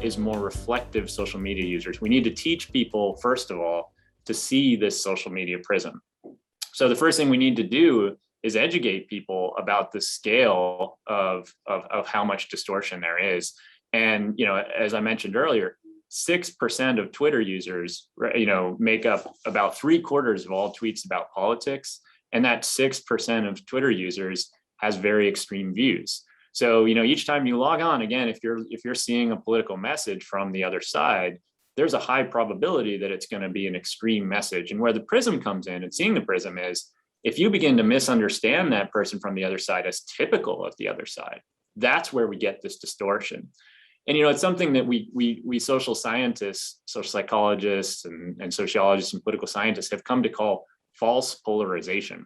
is more reflective social media users. We need to teach people, first of all, to see this social media prism. So the first thing we need to do is educate people about the scale of how much distortion there is. And, you know, as I mentioned earlier, 6% of Twitter users, you know, make up about 3/4 of all tweets about politics. And that 6% of Twitter users has very extreme views. So, you know, each time you log on, again, if you're seeing a political message from the other side, there's a high probability that it's going to be an extreme message. And where the prism comes in, and seeing the prism, is if you begin to misunderstand that person from the other side as typical of the other side, that's where we get this distortion. And, you know, it's something that we social scientists, social psychologists, and sociologists and political scientists have come to call false polarization.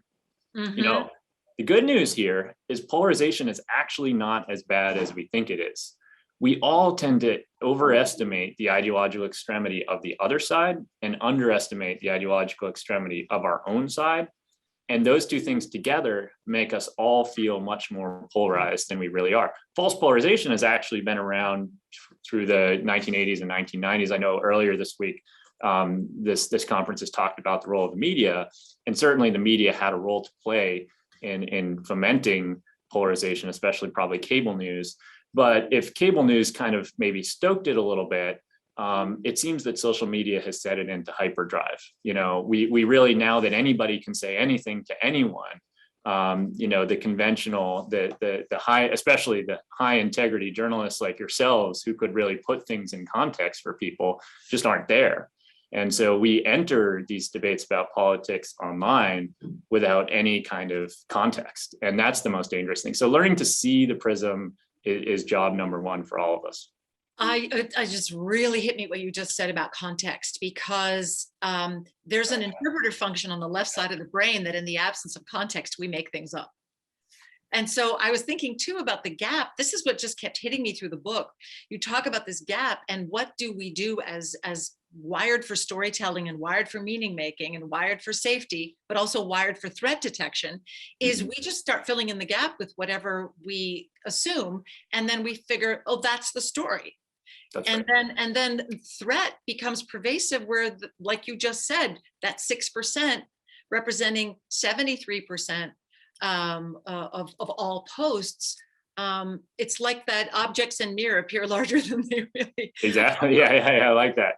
Mm-hmm. You know, the good news here is polarization is actually not as bad as we think it is. We all tend to overestimate the ideological extremity of the other side and underestimate the ideological extremity of our own side. And those two things together make us all feel much more polarized than we really are. False polarization has actually been around through the 1980s and 1990s. I know earlier this week, this conference has talked about the role of the media, and certainly the media had a role to play in fomenting polarization, especially probably cable news. But if cable news kind of maybe stoked it a little bit, it seems that social media has set it into hyperdrive. You know, we really, now that anybody can say anything to anyone, you know, the conventional, the high, especially the high integrity journalists like yourselves who could really put things in context for people, just aren't there. And so we enter these debates about politics online without any kind of context. And that's the most dangerous thing. So learning to see the prism is job number one for all of us. I just really hit me what you just said about context, because there's an interpreter function on the left side of the brain that in the absence of context, we make things up. And so I was thinking too about the gap. This is what just kept hitting me through the book. You talk about this gap, and what do we do as wired for storytelling and wired for meaning making and wired for safety, but also wired for threat detection, is we just start filling in the gap with whatever we assume. And then we figure, oh, that's the story. That's and right. then threat becomes pervasive, where, like you just said, that 6% representing 73% of all posts. It's like that objects in mirror appear larger than they really. Exactly. Yeah, I like that.